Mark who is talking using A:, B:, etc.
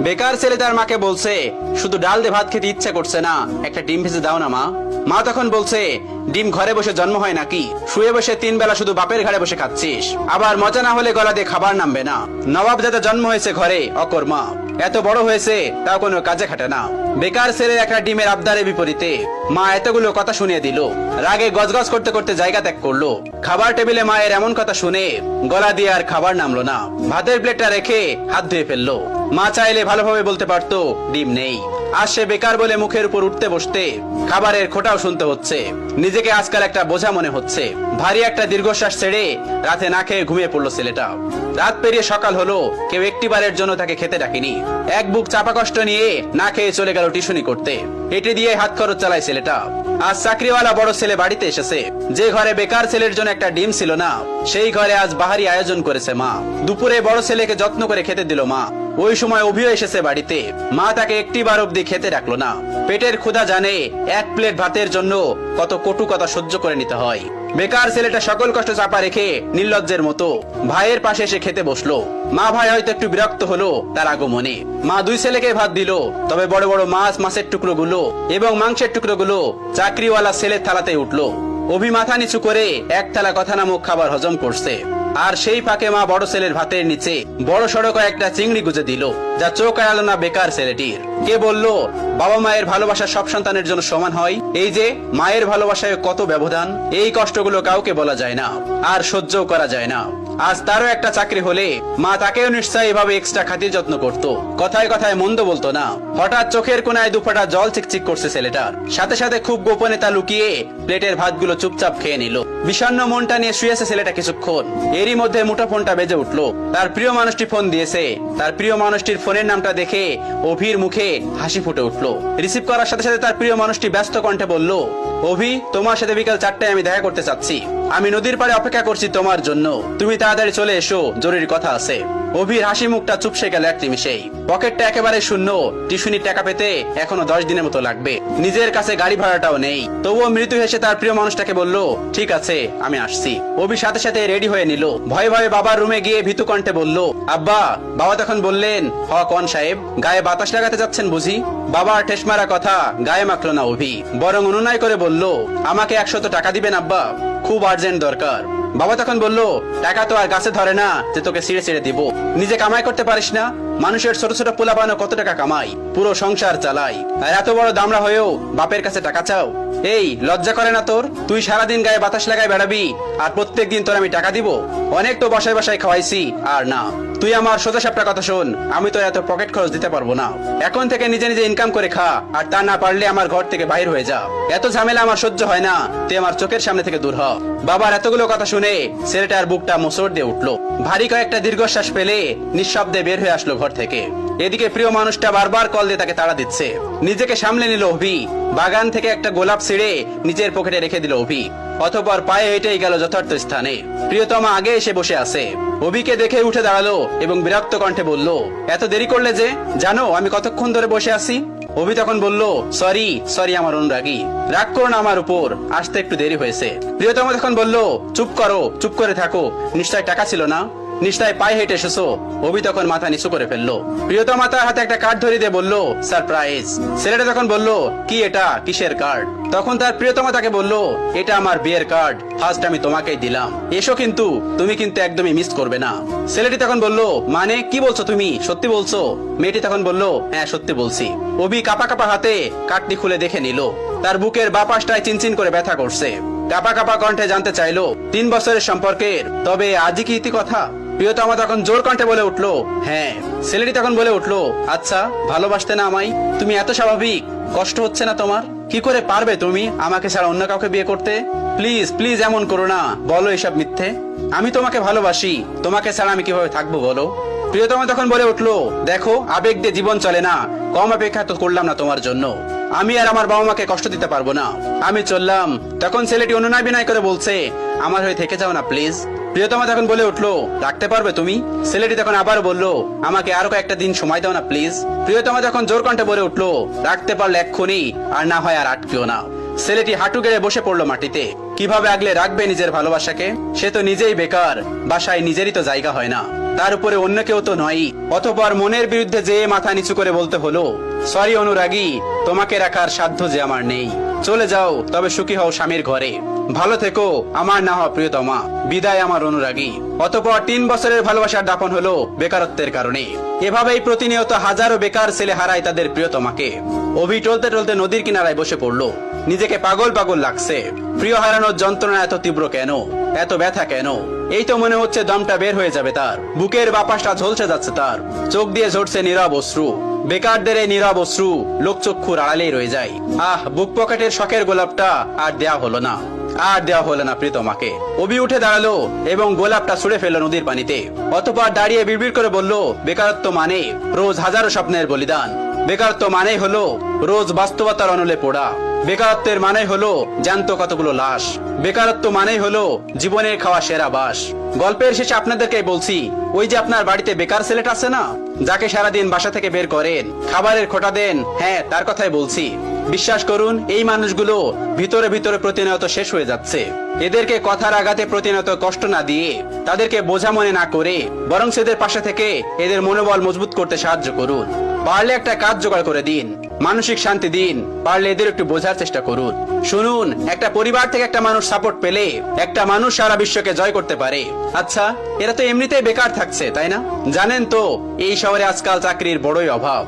A: বেকার ছেলে তার মাকে বলছে, শুধু ডাল দিয়ে ভাত খেতে ইচ্ছা করছে না, একটা ডিম ভেজে দাও না মা। মা তখন বলছে, ডিম ঘরে বসে জন্ম হয় নাকি? শুয়ে বসে 3 বেলা শুধু বাপের ঘাড়ে বসে খাচ্ছিস, আবার মজা না হলে গলা দিয়ে খাবার নামবে না। নবাব যাতে জন্ম হয়েছে ঘরে অকর্মা, এত বড় হয়েছে তাও কোনো কাজে খাটে না। বেকার ছেলের একটা ডিমের আবদারের বিপরীতে মা এতগুলো কথা শুনিয়ে দিল। রাগে গজগজ করতে করতে জায়গা ত্যাগ করলো। খাবার টেবিলে মায়ের এমন কথা শুনে গলা দিয়ে আর খাবার নামলো না। ভাতের প্লেটটা রেখে হাত ধুয়ে ফেললো। মা চাইলে ভালোভাবে বলতে পারতো ডিম নেই। আজ সে বেকার বলে মুখের উপর উঠতে বসতে খাবারের খোঁটাও শুনতে হচ্ছে। নিজেকে আজকাল একটা বোঝা মনে হচ্ছে। ভারী একটা দীর্ঘশ্বাস ছেড়ে রাতে না খেয়ে ঘুমিয়ে পড়লো ছেলেটা। রাত পেরিয়ে সকাল হলো, কেউ একটিবারের জন্য তাকে খেতে ডাকেনি। এক বুক চাপা কষ্ট নিয়ে না খেয়ে চলে গেল টিউশনি করতে। এটি দিয়ে হাত খরচ চালায় ছেলেটা। আজ চাকরিওয়ালা বড় ছেলে বাড়িতে এসেছে। যে ঘরে বেকার ছেলের জন্য একটা ডিম ছিল না, সেই ঘরে আজ বাহারি আয়োজন করেছে মা। দুপুরে বড় ছেলেকে যত্ন করে খেতে দিল মা। ওই সময় অভিও এসেছে বাড়িতে। মা তাকে একটিবার অব্দি খেতে রাখলো না। পেটের ক্ষুধা জানে এক প্লেট ভাতের জন্য কত কটু কথা সহ্য করে নিতে হয়। বেকার ছেলেটা সকল কষ্ট চাপা রেখে নির্লজ্জের মতো ভাইয়ের পাশে এসে খেতে বসলো। মা ভাই হয়তো একটু বিরক্ত হলো তার আগমনে। মা 2 ছেলেকে ভাত দিল, তবে বড় বড় মাছের টুকরো গুলো এবং মাংসের টুকরো গুলো চাকরিওয়ালা ছেলের থালাতে উঠলো। অভি মাথা নিচু করে এক থালা কথা নামক খাবার হজম করছে। আর সেই ফাঁকে মা বড় ছেলের ভাতের নিচে বড় সড়ক একটা চিংড়ি গুজে দিল, যা চোখ এড়ালো না বেকার ছেলেটির। কে বলল বাবা মায়ের ভালোবাসা সব সন্তানের জন্য সমান হয়? এই যে মায়ের ভালোবাসায় কত ব্যবধান, এই কষ্টগুলো কাউকে বলা যায় না, আর সহ্যও করা যায় না। আজ তারও একটা চাকরি হলে মা তাকেও নিশ্চয়ই এভাবে এক্সট্রা খাতির যত্ন করতো, কথায় কথায় মন্দ বলতো না। হঠাৎ চোখের কোনায় 2 ফোঁটা জল চিকচিক করছে ছেলেটার। সাথে সাথে খুব গোপনে তা লুকিয়ে প্লেটের ভাতগুলো চুপচাপ খেয়ে নিল। বিষণ্ণ মনটা নিয়ে শুয়েছে ছেলেটা কিছুক্ষণ। এরই মধ্যে মুঠোফোনটা বেজে উঠলো। তার প্রিয় মানুষটি ফোন দিয়েছে। তার প্রিয় মানুষটির ফোনের নামটা দেখে অভির মুখে হাসি ফুটে উঠলো। রিসিভ করার সাথে সাথে তার প্রিয় মানুষটি ব্যস্ত কণ্ঠে বলল, অভি, তোমার সাথে বিকাল 4টায় আমি দেখা করতে চাচ্ছি। আমি নদীর পাড়ে অপেক্ষা করছি তোমার জন্য। তুমি তাড়াতাড়ি চলে এসো, জরুরি কথা আছে। অভির হাসি মুখটা চুপসে গেল এক নিমিষেই। পকেটটা একেবারে শূন্য। টিউশনির টাকা পেতে এখনো 10 দিনের মতো লাগবে। নিজের কাছে গাড়ি ভাড়াটাও নেই। তবুও মৃত্যু হেসে তার প্রিয় মানুষটাকে বলল, ঠিক আছে, আমি আসছি। অভি সাথে সাথে রেডি হয়ে নিল। ভয়ে ভয়ে বাবার রুমে গিয়ে ভীতু কণ্ঠে বলল, আব্বা। বাবা তখন বললেন, হ কোন সাহেব, গায়ে বাতাস লাগাতে যাচ্ছেন বুঝি? বাবার ঠেস মারা কথা গায়ে মাখলো না অভি, বরং অনুনয় করে বলল, আমাকে 100 টাকা দিবেন আব্বা, খুব আর্জেন্ট দরকার। বাবা তখন বলল, টাকা তো আর গাছে ধরে না যে তোকে ছিঁড়ে ছিঁড়ে দিব। নিজে কামাই করতে পারিস না? মানুষের ছোট ছোট পোলাপানো কত টাকা কামাই, পুরো সংসার চালাই, আর এত বড় দামড়া হয়েও বাপের কাছে টাকা চাও? এই লজ্জা করে না তোর? তুই সারাদিন গায়ে বাতাস লাগাই বেড়াবি, আর প্রত্যেক দিন তোর আমি টাকা দিব? অনেক তো বসায় বসায় খাওয়াইছি, আর না। তুই আমার সোজা সাপটা কথা শোন, আমি তো এত পকেট খরচ দিতে পারবো না। এখন থেকে নিজে নিজে ইনকাম করে খা, আর তা না পারলে আমার ঘর থেকে বাইর হয়ে যা। এত ঝামেলা আমার সহ্য হয় না, তুই আমার চোখের সামনে থেকে দূর হ। বাবার এতগুলো কথা শুনে ছেলেটার বুকটা মোচড় দিয়ে উঠলো। ভারী কয়েকটা দীর্ঘশ্বাস ফেলে নিঃশব্দে বের হয়ে আসলো ঘর থেকে। এদিকে প্রিয় মানুষটা বারবার কল দিয়ে তাকে তাড়া দিচ্ছে। নিজেকে সামলে নিল অভি। বাগান থেকে একটা গোলাপ ছিঁড়ে নিজের পকেটে রেখে দিল অভি। অতঃপর পায়ে হেঁটেই গেল যথার্থ স্থানে। প্রিয়তমা আগে এসে বসে আছে। অভিকে দেখে উঠে দাঁড়ালো এবং বিরক্ত কণ্ঠে বলল, এত দেরি করলে যে? জানো আমি কতক্ষণ ধরে বসে আছি? অভি তখন বলল, সরি আমার অনুরাগী, রাগ করো না আমার উপর, আসতে একটু দেরি হয়েছে। প্রিয়তমা তখন বলল, চুপ করো, চুপ করে থাকো, নিশ্চয় টাকা ছিল না? নিশ্চয় পায়ে হেঁটে এসেছো? অভি তখন মাথা নিচু করে ফেললো। প্রিয়তমা তার হাতে একটা কার্ড ধরিয়ে দিয়ে বলল, সারপ্রাইজ। ছেলেটা তখন বলল, কি এটা, কিসের কার্ড? তখন তার প্রিয়তমা তাকে বলল, এটা আমার বিয়ের কার্ড, ফার্স্ট আমি তোমাকেই দিলাম, এসো, কিন্তু তুমি কিন্তু একদমই মিস করবে না। ছেলেটি তখন বলল, মানে কি বলছো তুমি, সত্যি বলছো? মেয়েটি তখন বলল, হ্যাঁ সত্যি বলছি। অভি কাপা কাপা হাতে কার্ডটি খুলে দেখে নিল। তার বুকের বাঁ পাশটায় চিনচিন করে ব্যথা করছে। কাপা কাপা কণ্ঠে জানতে চাইলো, 3 বছরের সম্পর্কের, তবে আজই কি ইতি কথা? প্রিয়তমা তখন জোর কণ্ঠে বলে উঠলো, হ্যাঁ। ছেলেটি তখন বলে উঠলো, আচ্ছা, ভালোবাসতে না আমায় তুমি? এত স্বাভাবিক, কষ্ট হচ্ছে না তোমার? কি করে পারবে তুমি আমাকে ছাড়া অন্য কাউকে বিয়ে করতে? প্লিজ প্লিজ এমন করো না, বলো এসব মিথ্যে। আমি তোমাকে ভালোবাসি, তোমাকে ছাড়া আমি কিভাবে থাকবো বলো? প্রিয়তমা তখন বলে উঠলো, দেখো, আবেগ দিয়ে জীবন চলে না, কম অপেক্ষা তো করলাম না তোমার জন্য। আমি আর আমার বাবা মাকে কষ্ট দিতে পারবো না, আমি চললাম। তখন ছেলেটি অনুনয় বিনয় করে বলছে, আমার হয়ে থেকে যাও না প্লিজ। প্রিয়তমা তখন বলে উঠলো, রাখতে পারবে তুমি? ছেলেটি তখন আবার বলল, আমাকে আরো কয়েকটা দিন সময় দাও না প্লিজ। প্রিয়তমা তখন জোর কণ্ঠে বলে উঠলো, রাখতে পারলে এক্ষুনি, আর না হয় আর আটকেও না। ছেলেটি হাঁটু গেড়ে বসে পড়লো মাটিতে। কিভাবে আগলে রাখবে নিজের ভালোবাসাকে? সে তো নিজেই বেকার, বাসায় নিজেরই তো জায়গা হয় না। তার উপরে অন্য কেউ তো নয়। অতঃপর মনের বিরুদ্ধে যে মাথা নিচু করে বলতে হলো, সরি অনুরাগী, তোমাকে রাখার সাধ্য যে আমার নেই। চলে যাও, তবে সুখী হও স্বামীর ঘরে। ভালো থেকো আমার না হওয়া প্রিয়তমা। বিদায় আমার অনুরাগী। অতঃপর 3 বছরের ভালোবাসার দাপন হলো বেকারত্বের কারণে। এভাবেই প্রতিনিয়ত হাজারো বেকার ছেলে হারায় তাদের প্রিয়তমাকে। অভি টলতে টলতে নদীর কিনারায় বসে পড়লো। নিজেকে পাগল পাগল লাগছে। প্রিয় হারানোর যন্ত্রণা এত তীব্র কেন, এত ব্যথা কেন? এই তো মনে হচ্ছে দমটা বের হয়ে যাবে তার। বুকের বাপাসটা ঝলসে যাচ্ছে তার। চোখ দিয়ে ঝরছে নীরব অশ্রু। বেকারদের এই নীরব অশ্রু লোকচক্ষুর আড়ালেই রয়ে যায়। বুক পকেটের শখের গোলাপটা আর দেয়া হলো না, আর দেওয়া হলো না প্রিয়তমাকে। অভি উঠে দাঁড়ালো এবং গোলাপটা ছুঁড়ে ফেললো নদীর পানিতে। অতঃপর দাঁড়িয়ে বিড়বিড় করে বলল, বেকারত্ব মানে রোজ হাজারো স্বপ্নের বলিদান। বেকারত্ব মানে হলো রোজ বাস্তবতার অনলে পোড়া। বেকারত্বের মানে হলো জ্যান্ত কতগুলো লাশ। বেকারত্ব মানে হলো জীবনের খাওয়া সেরা বাস। গল্পের শেষে আপনাদেরকে বলছি, ওই যে আপনার বাড়িতে বেকার ছেলেটা আছে না, যাকে সারাদিন বাসা থেকে বের করেন, খাবারের খোঁটা দেন, হ্যাঁ তার কথাই বলছি। বিশ্বাস করুন, এই মানুষগুলো ভিতরে ভিতরে প্রতিনিয়ত শেষ হয়ে যাচ্ছে। এদেরকে কথার আঘাতে প্রতিনিয়ত কষ্ট না দিয়ে, তাদেরকে বোঝা মনে না করে, বরং এদের পাশে থেকে এদের মনোবল মজবুত করতে সাহায্য করুন। পারলে একটা কাজ জোগাড় করে দিন, মানসিক শান্তি দিন। পারলে এদের একটু বোঝার চেষ্টা করুন। শুনুন, একটা পরিবার থেকে একটা মানুষ সাপোর্ট পেলে একটা মানুষ সারা বিশ্বকে জয় করতে পারে। আচ্ছা, এরা তো এমনিতেই বেকার থাকছে, তাই না? জানেন তো এই শহরে আজকাল চাকরির বড়ই অভাব।